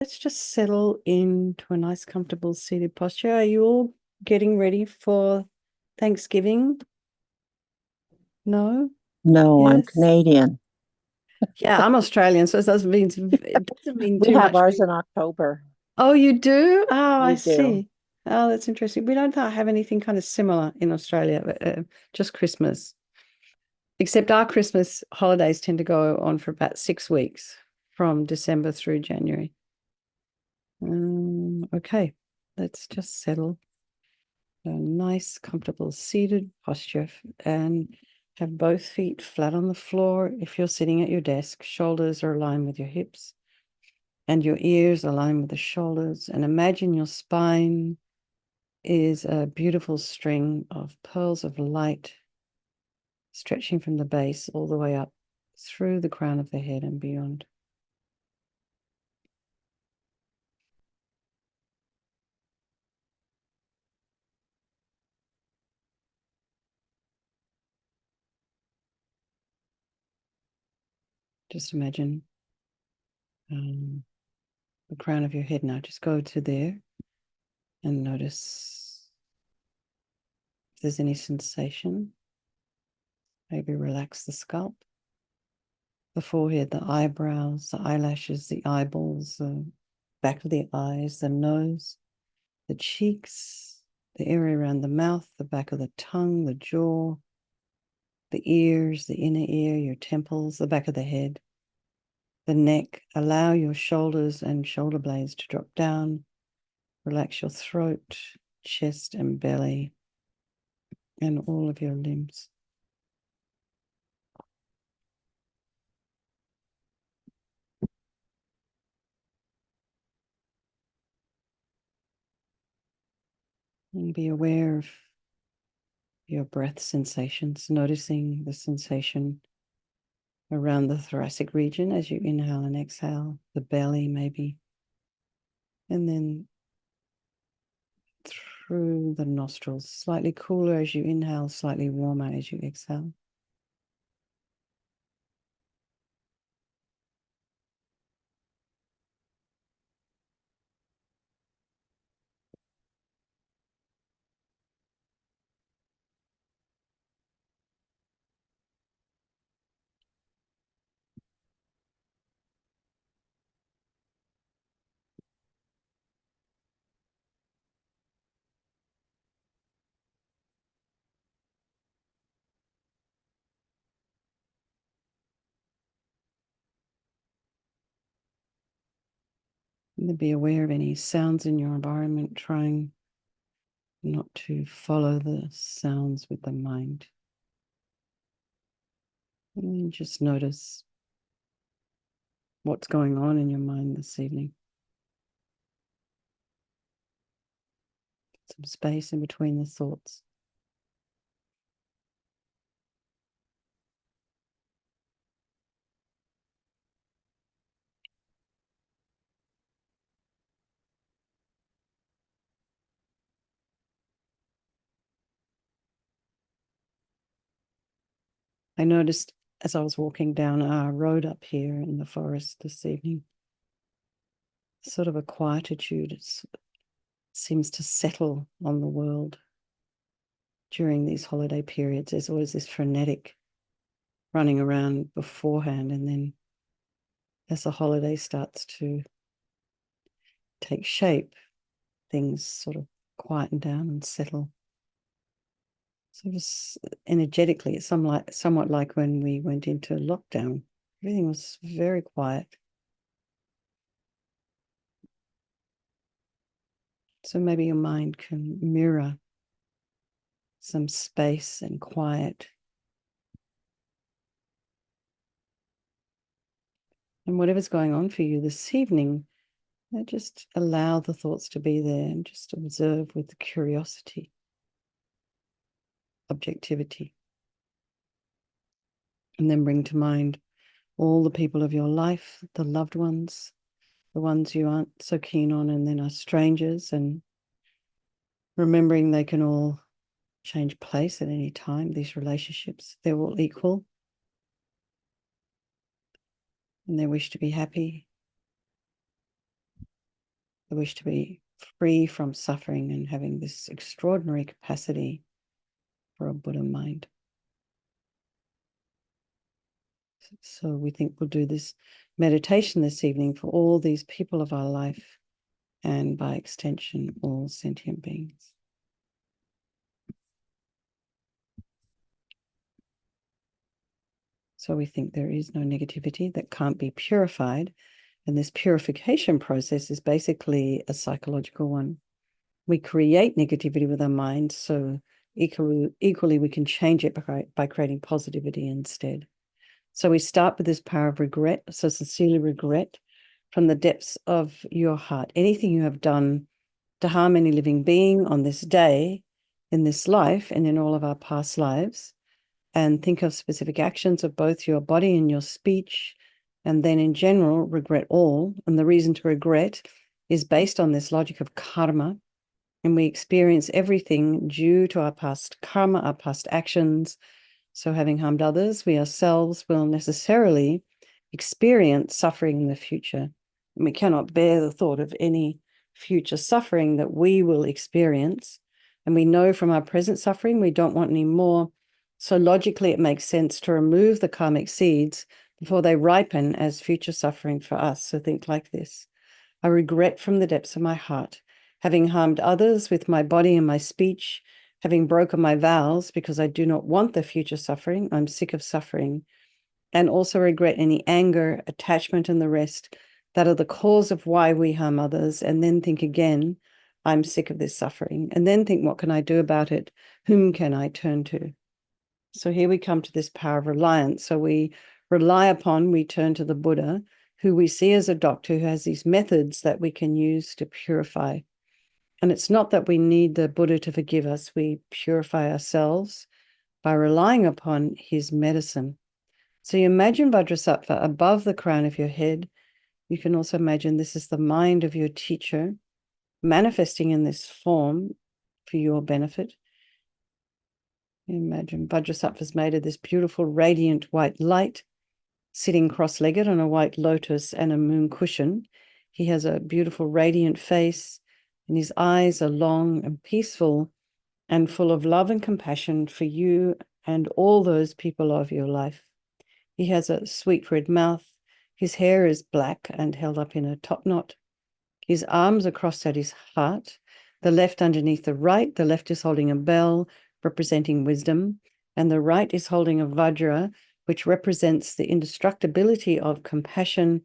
Let's just settle into a nice, comfortable seated posture. Are you all getting ready for Thanksgiving? No? No, I'm Yes? Canadian. Yeah, I'm Australian, so it doesn't mean We too have much. ours in October. Oh, you do? Oh, I We do. see. Oh, that's interesting. We don't have anything kind of similar in Australia, just Christmas. Except our Christmas holidays tend to go on for about 6 weeks, from December through January. Okay, let's just settle. A nice, comfortable seated posture and have both feet flat on the floor. If you're sitting at your desk, shoulders are aligned with your hips and your ears align with the shoulders. And imagine your spine is a beautiful string of pearls of light stretching from the base all the way up through the crown of the head and beyond. Just imagine the crown of your head now. Just go to there and notice if there's any sensation. Maybe relax the scalp, the forehead, the eyebrows, the eyelashes, the eyeballs, the back of the eyes, the nose, the cheeks, the area around the mouth, the back of the tongue, the jaw, the ears, the inner ear, your temples, the back of the head, the neck. Allow your shoulders and shoulder blades to drop down. Relax your throat, chest, and belly, and all of your limbs. And be aware of your breath sensations, noticing the sensation around the thoracic region as you inhale and exhale, the belly maybe, and then through the nostrils, slightly cooler as you inhale, slightly warmer as you exhale. And then be aware of any sounds in your environment, trying not to follow the sounds with the mind. And just notice what's going on in your mind this evening. Some space in between the thoughts. I noticed as I was walking down our road up here in the forest this evening, sort of a quietude seems to settle on the world during these holiday periods. There's always this frenetic running around beforehand, and then as the holiday starts to take shape, things sort of quieten down and settle. So just energetically, it's somewhat like when we went into lockdown. Everything was very quiet. So maybe your mind can mirror some space and quiet. And whatever's going on for you this evening, just allow the thoughts to be there and just observe with curiosity, objectivity. And then bring to mind all the people of your life, the loved ones, the ones you aren't so keen on and then are strangers, and remembering they can all change place at any time, these relationships. They're all equal and they wish to be happy. the wish to be free from suffering and having this extraordinary capacity for a Buddha mind. So we think we'll do this meditation this evening for all these people of our life and by extension, all sentient beings. So we think there is no negativity that can't be purified. And this purification process is basically a psychological one. We create negativity with our mind, so equally we can change it by creating positivity instead. So we start with this power of regret. So sincerely regret from the depths of your heart. Anything you have done to harm any living being on this day, in this life, and in all of our past lives. And think of specific actions of both your body and your speech. And then in general, regret all. And the reason to regret is based on this logic of karma. And we experience everything due to our past karma, our past actions. So having harmed others, we ourselves will necessarily experience suffering in the future. And we cannot bear the thought of any future suffering that we will experience. And we know from our present suffering, we don't want any more. So logically, it makes sense to remove the karmic seeds before they ripen as future suffering for us. So think like this. I regret from the depths of my heart, having harmed others with my body and my speech, having broken my vows because I do not want the future suffering. I'm sick of suffering. And also regret any anger, attachment, and the rest that are the cause of why we harm others. And then think again, I'm sick of this suffering. And then think, what can I do about it? Whom can I turn to? So here we come to this power of reliance. So we turn to the Buddha, who we see as a doctor who has these methods that we can use to purify. And it's not that we need the Buddha to forgive us. We purify ourselves by relying upon his medicine. So you imagine Vajrasattva above the crown of your head. You can also imagine this is the mind of your teacher manifesting in this form for your benefit. Imagine Vajrasattva is made of this beautiful, radiant white light, sitting cross-legged on a white lotus and a moon cushion. He has a beautiful, radiant face, and his eyes are long and peaceful and full of love and compassion for you and all those people of your life. He has a sweet red mouth. His hair is black and held up in a top knot. His arms are crossed at his heart, the left underneath the right. The left is holding a bell, representing wisdom, and the right is holding a vajra, which represents the indestructibility of compassion,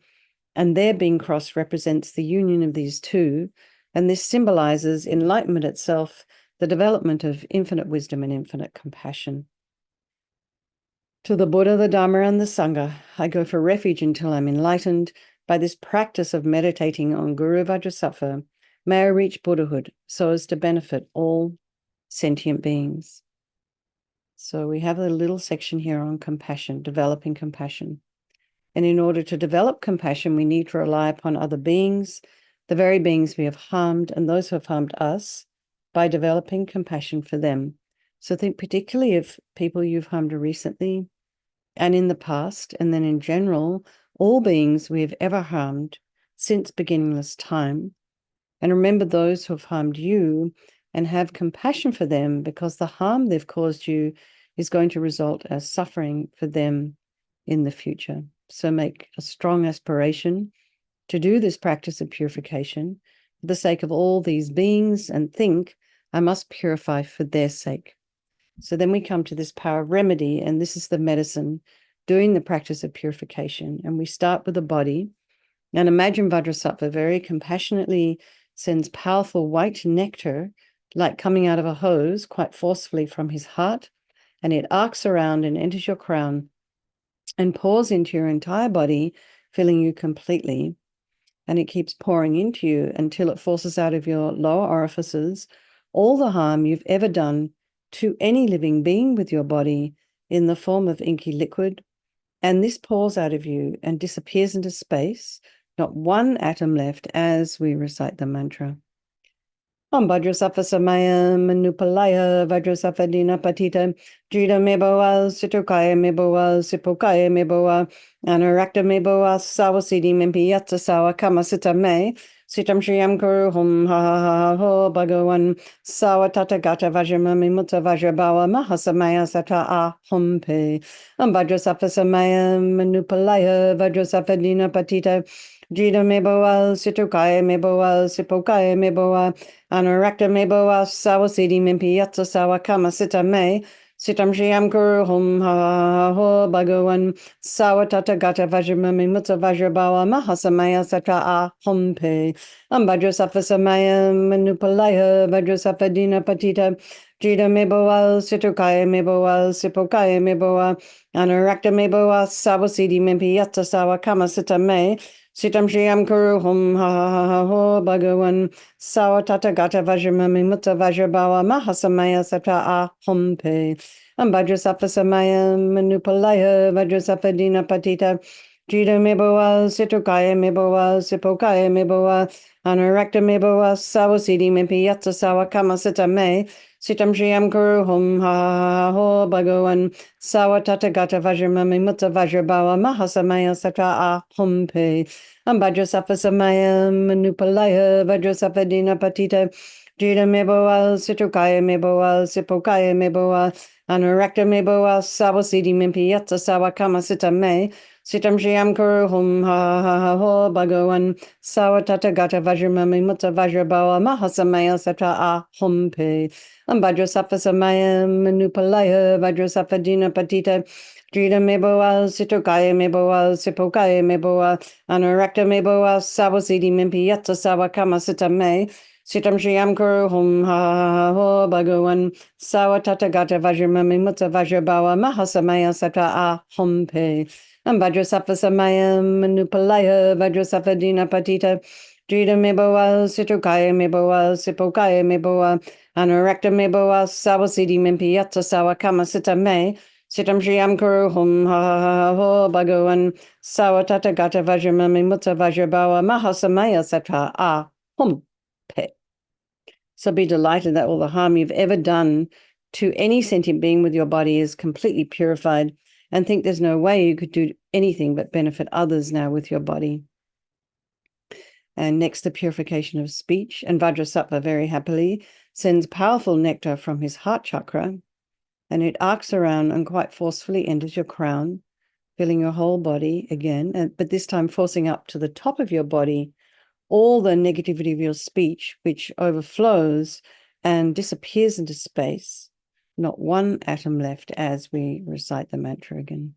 and their being crossed represents the union of these two, and this symbolizes enlightenment itself, the development of infinite wisdom and infinite compassion. To the Buddha, the Dharma, and the Sangha, I go for refuge until I'm enlightened. By this practice of meditating on Guru Vajrasattva, may I reach Buddhahood so as to benefit all sentient beings. So we have a little section here on compassion, developing compassion. And in order to develop compassion, we need to rely upon other beings, the very beings we have harmed, and those who have harmed us, by developing compassion for them. So think particularly of people you've harmed recently and in the past, and then in general, all beings we have ever harmed since beginningless time. And remember those who have harmed you and have compassion for them, because the harm they've caused you is going to result as suffering for them in the future. So make a strong aspiration to do this practice of purification for the sake of all these beings, and think, I must purify for their sake. So then we come to this power of remedy, and this is the medicine doing the practice of purification. And we start with the body. And imagine Vajrasattva very compassionately sends powerful white nectar, like coming out of a hose, quite forcefully from his heart, and it arcs around and enters your crown and pours into your entire body, filling you completely. And it keeps pouring into you until it forces out of your lower orifices all the harm you've ever done to any living being with your body in the form of inky liquid. And this pours out of you and disappears into space, not one atom left, as we recite the mantra. Om Vajrasattva Samaya Manupalaya Vajrasattva Dina Patita Jida Meboa Situkaya Meboa Sipokaya Meboa Anarakta Meboa Sawasidi Mimpi Yatsa Sawa Kamasita Me Sitam Shriyam Guru Hum Ha Ha Ha Ho Bhagavan Sawa Tata Gata Vajramami Mutta Vajrabawa Mahasamaya Sata Ah Hum Pe Vajrasafa Samaya Manupalaya Vajrasafa Dina Patita Jida Meboa Situkaya Meboa Sipokaya Meboa Anurakta Meboa Sawasidi Mimpi Yatsa Sawa Kama Sita Me Sitam Shriyam Guru Hum Ha Ha Ha Ho Bhagavan Sawa Tata Gata Vajramami Mutta Vajrabawa Mahasamaya Sata Ah Hum Pe Vajrasafa Samaya Manupalaya Vajrasafa Dina Patita Jida Meboa Situkaya Meboa Sipokaya Meboa Anurakta Meboa Sawasidi Mimpi Yatsa Sawa Kama Sita Me Sitam Shriyam Kuru Hum Ha Ha Ha Ha Ho Bhagavan Sawa Tata Gata Vajramami Mutta Vajrabawa Mahasamaya Sata Ah Hum Pe Vajrasafa Samaya Manupalaya Vajrasafa Dina Patita Jida Meboa Situkaya Meboa Sipokaya Meboa Anurakta Meboa Sawasidi Mimpi Yatsa Sawa Kama Sita Me Sitam Shriyam Kuru Hum Ha Ha Ha Ho Bhagavan Sawa Tata Gata Vajramami Mutta Vajrabawa Mahasamaya Sata Ah Hum Pe Vajrasafa Samaya Manupalaya Vajrasafa Dina Patita Jida Meboa Situkaya Meboa Sipokaya Meboa Anurakta Meboa Sawasidi Mimpi Yatsa Sawa Kama Sita Me Sitam Shriyam Kuru Hum Ha Ha Ha Ho Bhagavan Sawa Tata Gata Vajramami Mutta Vajrabawa Mahasamaya Sata Ah Hum Pe Vajrasafa Samaya Manupalaya Vajrasafa Dina Patita Jida Meboa Situkaya Meboa Sipokaya Meboa Anurakta Meboa Sawasidi Mimpi Yatsa Sawa Kama Sita Me Sitam Shriyam Kuru Hum Ha Ha Ha Ho Bhagavan Sawa Tata Gata Vajramami Mutta Vajrabawa Mahasamaya Sata Ah Hum Pe Vajrasafa Samaya Manupalaya Vajrasafa Dina Patita Jida Meboa Situkaya Meboa Sipokaya Meboa Anurakta Meboa Sawasidi Mimpi Yatsa Sawa Kama Sita Me Sitam Shriyam Kuru Hum Ha Ha Ha Ho Bhagavan Sawa Tata Gata Vajramami Mutta Vajrabawa Mahasamaya Sata Ah Hum Pe. So be delighted that all the harm you've ever done to any sentient being with your body is completely purified, and think there's no way you could do anything but benefit others now with your body. And next, the purification of speech. And Vajrasattva very happily sends powerful nectar from his heart chakra, and it arcs around and quite forcefully enters your crown, filling your whole body again, but this time forcing up to the top of your body all the negativity of your speech, which overflows and disappears into space. Not one atom left as we recite the mantra again.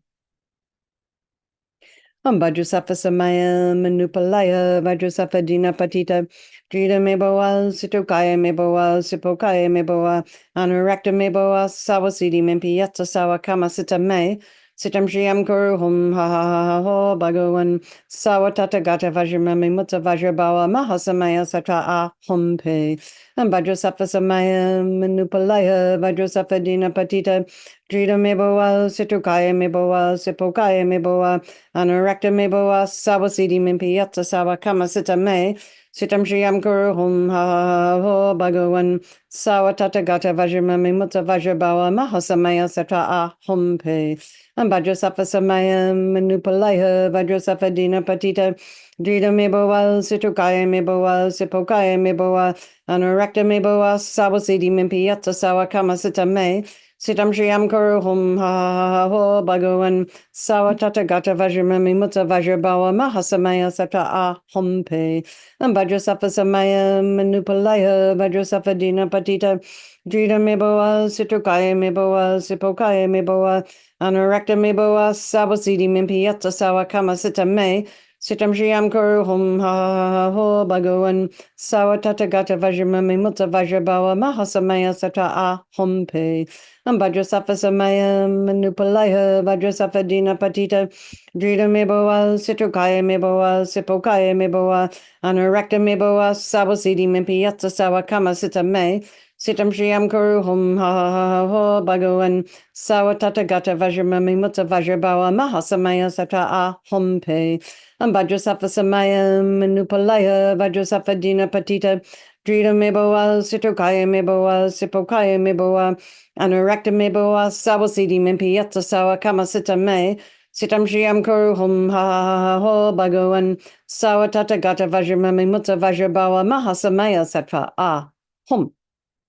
Vajrasattva Samaya Manupalaya Vajrasattva Dina Patita Jida Meboa Situkaya Meboa Sipokaya Meboa Anurakta Meboa Sawasidi Mimpi Yatsa Sawa Kama Sita Me Sitam Shriyam Kuru Hum Ha Ha Ha Ho Bhagavan Sawa Tata Gata Vajramami Mutta Vajrabawa Mahasamaya Sata Ah Hum Pe Vajrasattva Samaya Manupalaya Vajrasattva Dina Patita Jida Meboa Situkaya Meboa Sipokaya Meboa Anurakta Meboa Sawasidi Mimpi Yatsa Sawa Kama Sita Me Sitam Shriyam Guru Hum Ha Ha Ha Ho Bhagavan Sawa Tata Gata Vajramami Mutta Vajrabawa Mahasamaya Sata Ah Hum Pe Vajrasattva Samaya Manupalaya Vajrasattva Dina Patita Jida Meboa Situkaya Meboa Sipokaya Meboa Anurakta Meboa Sawasidi Mimpi Yatsa Sawa Kama Sita Me Sitam Shriyam Kuru Hum Ha Ha Ha Ho Bhagavan Sawa Tata Gata Vajramami Mutta Vajrabawa Mahasamaya Sata Ah Hum Pe Vajrasattva Samaya Manupalaya Vajrasattva Dina Patita Jida Meboa Situkaya Meboa Sipokaya Meboa Anurakta Meboa Sawasidi Mimpi Yatsa Sawa Kama Sita Me Sitam Shriyam Kuru Hum Ha Ha Ha Ho Bhagavan Sawa Tata Gata Vajramami Mutta Vajrabawa Mahasamaya Sata Ah Hum Pe Vajrasattva Samaya Manupalaya Vajrasattva Dina Patita Jida Meboa Situkaya Meboa Sipokaya Meboa Anurakta Meboa Sawasidi Mimpi Yatsa Sawa Kama Sita Me Sitam Shriyam Kuru Hum Ha Ha Ha Ho Bhagavan Sawa Tata Gata Vajramami Mutta Vajrabawa Mahasamaya Sata Ah Hum Pe Vajrasattva Samaya Manupalaya Vajrasattva Dina Patita Jida Meboa Situkaya Meboa Sipokaya Meboa Anurakta Meboa Sawasidi Mimpi Yatsa Sawa Kama Sita Me Sitam Shriam Kuru Hum Ha Ho Bhagavan Sawatata Gata Vajramami Mutta Vajrabawa Mahasamaya Sattva Ah Hum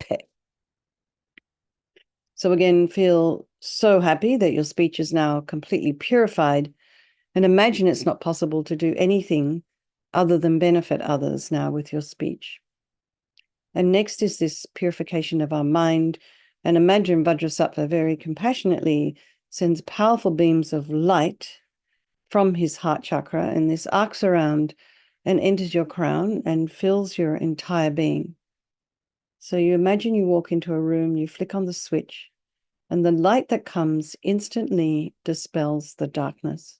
Pe. So again, feel so happy that your speech is now completely purified, and imagine it's not possible to do anything other than benefit others now with your speech. And next is this purification of our mind. And imagine Vajrasattva very compassionately sends powerful beams of light from his heart chakra, and this arcs around and enters your crown and fills your entire being. So you imagine you walk into a room, you flick on the switch, and the light that comes instantly dispels the darkness.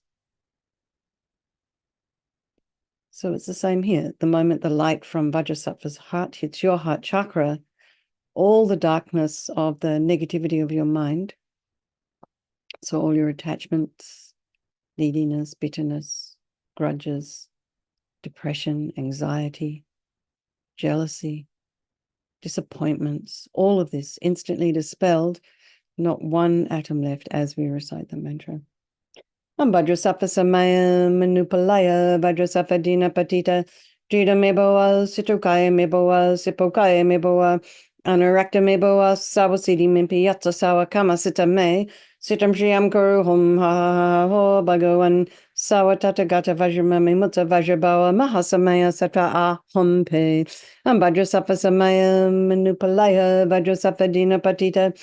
So it's the same here. The moment the light from Vajrasattva's heart hits your heart chakra, all the darkness of the negativity of your mind, so all your attachments, neediness, bitterness, grudges, depression, anxiety, jealousy, disappointments, all of this instantly dispelled, not one atom left as we recite the mantra. Vajrasattva samaya manupalaya Vajrasattva dina patita Jida meboa situkaya meboa sipokaya meboa Anurakta meboa sawasidi mimpi yatsa sawa kama sita me Sitam Shriam Kuru Hum Ha Ho Bhagavan Sawatata Gata Vajramami Mutta Vajrabawa Mahasamaya Sata Ah Hum Pe Vajrasattva samaya manupalaya Vajrasattva dina patita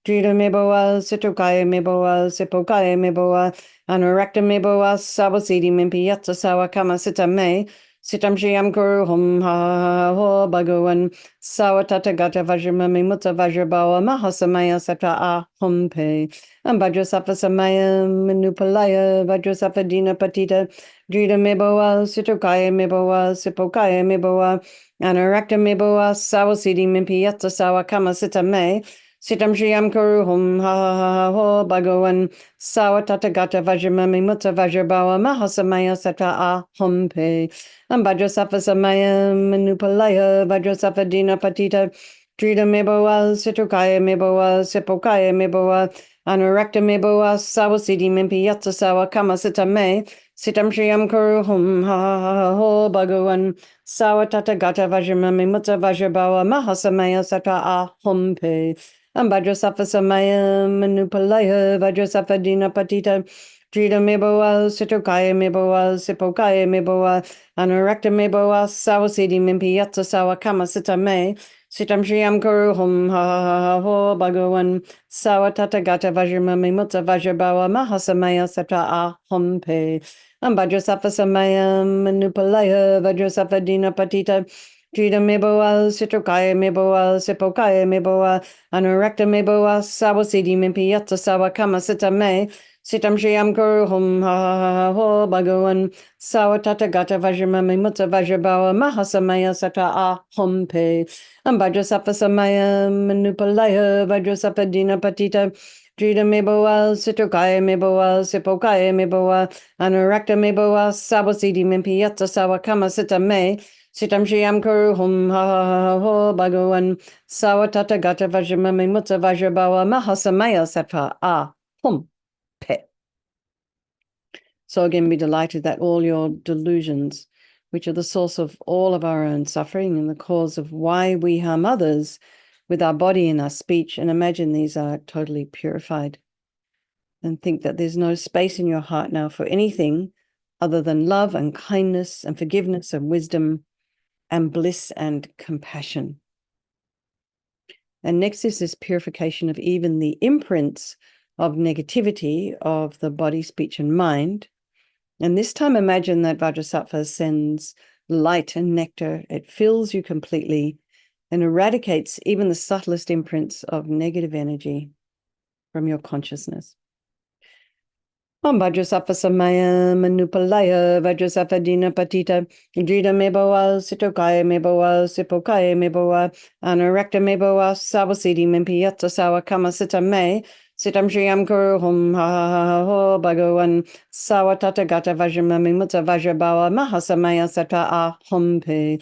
Jida meboa situkaya meboa sipokaya meboa Anurakta meboa sawasidi mimpi yatsa sawa kama sita me Sitam Shriam Kuru Hum Ha Ho Bhagavan Sawatata Gata Vajramami Mutta Vajrabawa Mahasamaya Sata Ah Hum Pe Vajrasattva samaya manupalaya Vajrasattva dina patita Drita meboa situkaya meboa sipokaya meboa Anurakta meboa sawasidi mimpi yatsa sawa kama sita me Sitam Shriam Kuru Hum Ha Ho Bhagavan Sawatata Gata Vajramami Mutta Vajrabawa Mahasamaya Sata Ah Hum Pe Vajrasattva samaya manupalaya Vajrasattva dina patita Drita meboa situkaya meboa sipokaya meboa Anurakta meboa sawasidi mimpi yatsa sawa kama sita me Sitam Shriam Kuru Hum Ha Ho Bhagavan Sawatata Gata Vajramami Mutta Vajrabawa Mahasamaya Sata Ah Hum Pe Vajrasattva samaya manupalaya Vajrasattva dina patita Drita meboa situkaya meboa sipokaya meboa Anurakta meboa sawasidi mimpi yatsa sawa kama sita me Sitam Shriam Kuru Hum Ha Ho Bhagavan Sawatata Gata Vajramami Mutta Vajrabawa Mahasamaya Sata Ah Hum Pe Vajrasattva samaya manupalaya Vajrasattva dina patita Drita meboa situkaya meboa sipokaya meboa Anurakta meboa sawasidi mimpi yatsa sawa kama sita me Sitam Shriam Kuru Hum Ha Ho Bhagavan Sawatata Gata Vajramami Mutta Vajrabawa Mahasamaya Sata Ah Hum Pe Vajrasattva samaya manupalaya Vajrasattva dina patita Drita meboa situkaya meboa sipokaya meboa Anurakta meboa sawasidi mimpi yatsa sawa kama sita me Sitam Shriam Kuru Hum Ha Ho Bhagavan Sawatata Gata Vajramami Mutta Vajrabawa Mahasamaya Sata Ah Hum Pe. So again, be delighted that all your delusions, which are the source of all of our own suffering and the cause of why we harm others with our body and our speech, and imagine these are totally purified. And think that there's no space in your heart now for anything other than love and kindness and forgiveness and wisdom and bliss and compassion. And next is this purification of even the imprints of negativity of the body, speech, and mind. And this time, imagine that Vajrasattva sends light and nectar. It fills you completely and eradicates even the subtlest imprints of negative energy from your consciousness. Vajrasattva samaya manupalaya Vajrasattva dina patita Drita meboa situkaya meboa sipokaya meboa Anurakta meboa sawasidi mimpi yatsa sawa kama sita me Sitam Shriam Kuru Hum Ha Ho Bhagavan Sawatata Gata Vajramami Mutta Vajrabawa Mahasamaya Sata Ah Hum Pe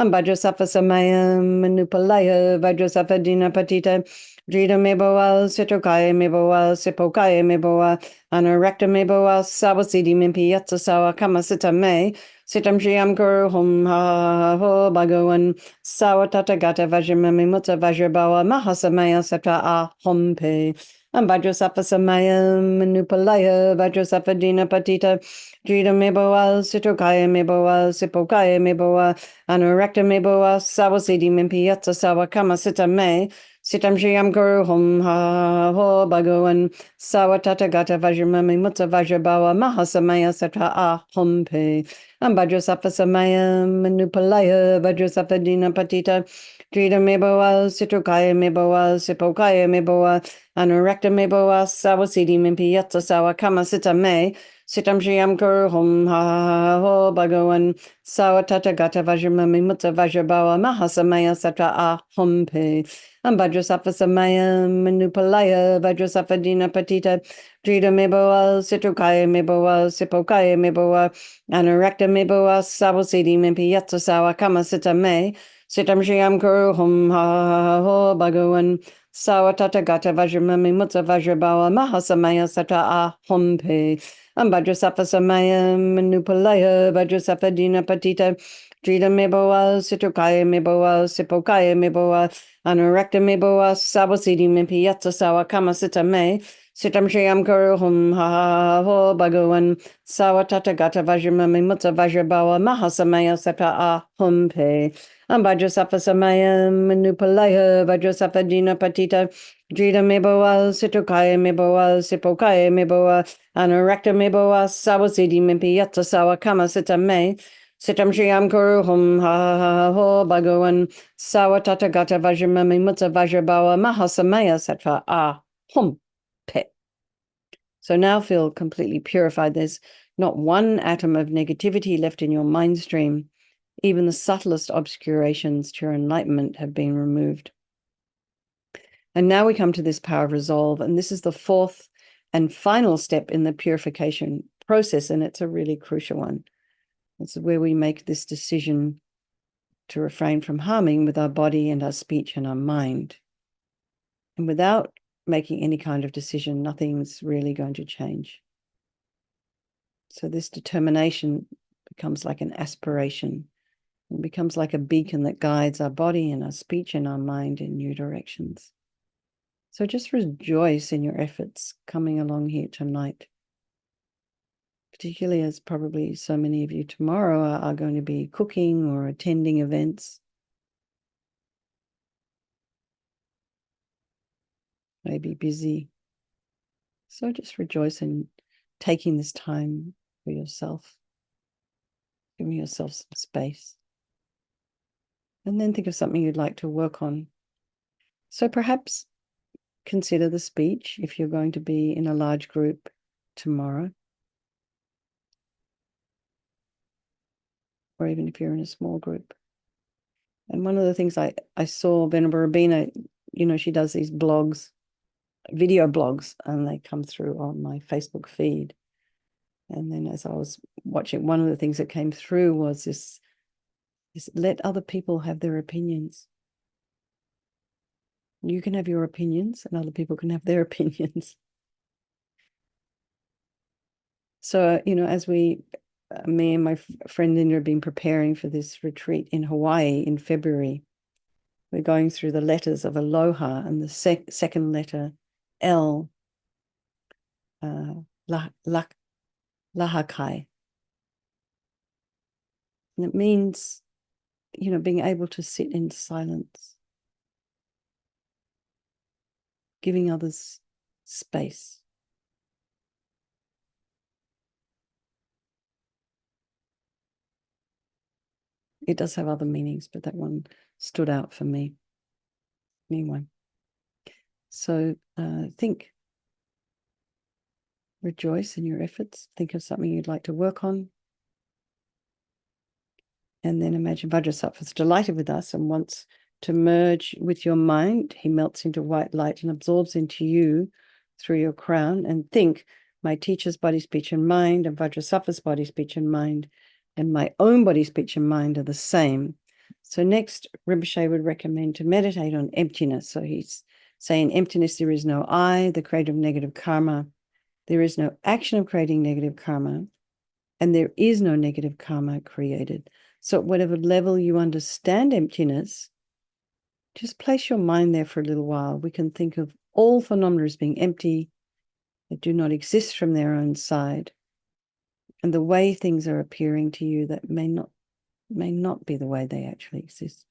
Vajrasattva Samayam Manupalaya Vajrasattva Dina Patita Drita Meboal Sitrokaya Meboal Sipokaya Meboal Anarekta Meboal Sawasidi Mimpi Yatsa Sawa Kamasita Me Sitam Shriam Guru Hum Ha Ho Bhagawan Sawatata Gata Vajramami Mutta Vajrabawa Mahasamaya Satra Ah Hompe Vajrasattva Samayam Manupalaya Vajrasattva Dina Patita Drita Meboal Sitrokaya Meboal Sipokaya Meboal Anurakta Meboa Sawasidi Mimpi Yatsa Sawa Kama Sita Me Sitam Shriam Guru Hum Ha Ho Bhagawan Sawatata Gata Vajramami Mutta Vajrabawa Mahasamaya Satra Ah Hompe Vajrasattva Samaya Manupalaya Vajrasattva Dina Patita Drita Meboa Sitrukaya Meboa Sipokaya Meboa Anurakta Meboa Sawasidi Mimpi Yatsa Sawa Kama Sita Me Sitam Shriam Guru Hum Ha Ho Bhagawan Sawatata Gata Vajramami Mutta Vajrabawa Mahasamaya Satra Ah Hompe Vajrasattva Samaya Manupalaya Vajrasattva Dina Patita Drita Meboa Sitrukaya Meboa Sipokaya Meboa Anurakta Meboa Sawasidi Mimpi Yatsa Sawa Kama Sita Me Sitam Shriam Guru Hum Ha Ho Bhagawan Sawatata Gata Vajramami Mutta Vajrabawa Mahasamaya Satra Ah Hompe Vajrasattva Samaya Manupalaya Vajrasattva Dina Patita Drita Meboa Sitrukaya Meboa Sipokaya Meboa Anurakta Meboa Sawasidi Mimpi Yatsa Sawa Kama Sita Me Sitam Shriam Guru Hum Ha Ho Bhagawan Sawatata Gata Vajramami Mutta Vajrabawa Mahasamaya Satra Ah Hompe Vajrasattva Samaya Manupalaya Vajrasattva Dina Patita Drita Meboa Sitrukaya Meboa Sipokaya Meboa Anurakta Meboa Sawasidi Mimpi Yatsa Sawa Kama Sita Me Sitam Shriam Guru Hum Ha Ho Bhagawan Sawatata Gata Vajramami Mutta Vajrabawa Mahasamaya Satra Ah Hum Pe. So now feel completely purified. There's not one atom of negativity left in your mind stream. Even the subtlest obscurations to your enlightenment have been removed. And now we come to this power of resolve, and this is the fourth and final step in the purification process, and it's a really crucial one. It's where we make this decision to refrain from harming with our body and our speech and our mind. And without making any kind of decision, nothing's really going to change. So this determination becomes like an aspiration. It becomes like a beacon that guides our body and our speech and our mind in new directions. So just rejoice in your efforts coming along here tonight, particularly as probably so many of you tomorrow are going to be cooking or attending events. Maybe busy. So just rejoice in taking this time for yourself, giving yourself some space. And then think of something you'd like to work on. So perhaps consider the speech if you're going to be in a large group tomorrow, or even if you're in a small group. And one of the things I saw Venerable Rabina, she does these blogs, video blogs, and they come through on my Facebook feed. And then as I was watching, one of the things that came through was this let other people have their opinions. You can have your opinions and other people can have their opinions. So, as me and my friend Linda have been preparing for this retreat in Hawaii in February, we're going through the letters of Aloha, and the second letter, L, Lahakai. And it means, being able to sit in silence, giving others space. It does have other meanings, but that one stood out for me. Anyway, so think, rejoice in your efforts, think of something you'd like to work on, and then imagine Vajrasattva is delighted with us and wants to merge with your mind. He melts into white light and absorbs into you through your crown. And think, my teacher's body, speech, and mind, and Vajrasattva's body, speech, and mind, and my own body, speech, and mind are the same. So next, Rinpoche would recommend to meditate on emptiness. So he's saying emptiness, there is no I, the creator of negative karma. There is no action of creating negative karma, and there is no negative karma created. So at whatever level you understand emptiness, just place your mind there for a little while. We can think of all phenomena as being empty, that do not exist from their own side. And the way things are appearing to you that may not be the way they actually exist.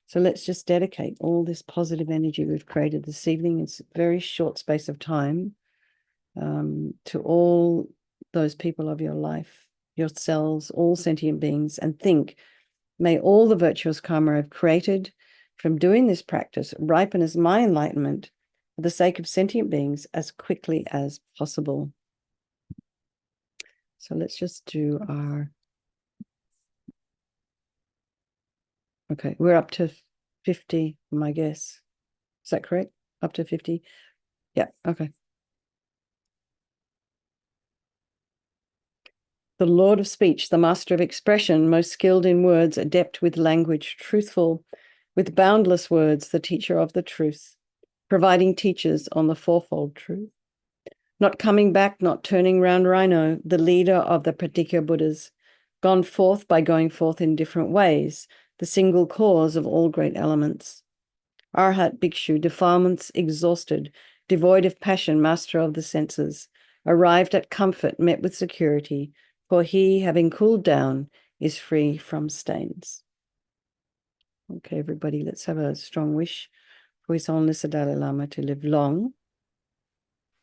So let's just dedicate all this positive energy we've created this evening. It's a very short space of time, to all those people of your life, yourselves, all sentient beings, and think, may all the virtuous karma I've created from doing this practice ripen as my enlightenment for the sake of sentient beings as quickly as possible. So let's just do our... Okay, we're up to 50, my guess. Is that correct? Up to 50? Yeah, okay. The Lord of speech, the master of expression, most skilled in words, adept with language, truthful, with boundless words, the teacher of the truth, providing teachers on the fourfold truth. Not coming back, not turning round rhino, the leader of the Pratikya Buddhas, gone forth by going forth in different ways, the single cause of all great elements. Arhat Bhikshu, defilements exhausted, devoid of passion, master of the senses, arrived at comfort, met with security, for he, having cooled down, is free from stains. Okay, everybody, let's have a strong wish for His Holiness the Dalai Lama to live long,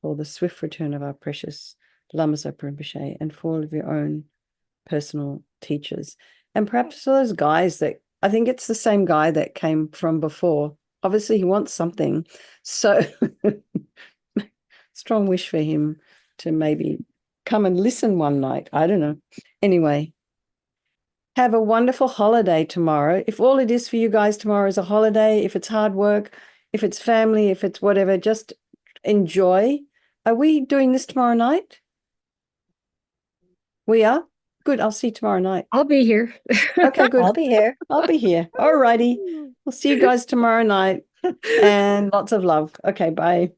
for the swift return of our precious Lama Zopa Rinpoche, and for all of your own personal teachers. And perhaps for those guys that, I think it's the same guy that came from before. Obviously, he wants something. So strong wish for him to maybe come and listen one night. I don't know. Anyway, have a wonderful holiday tomorrow. If all it is for you guys tomorrow is a holiday, if it's hard work, if it's family, if it's whatever, just enjoy. Are we doing this tomorrow night? We are? Good. I'll see you tomorrow night. I'll be here. Okay, good. I'll be here. I'll be here. All righty. We'll see you guys tomorrow night, and lots of love. Okay, bye.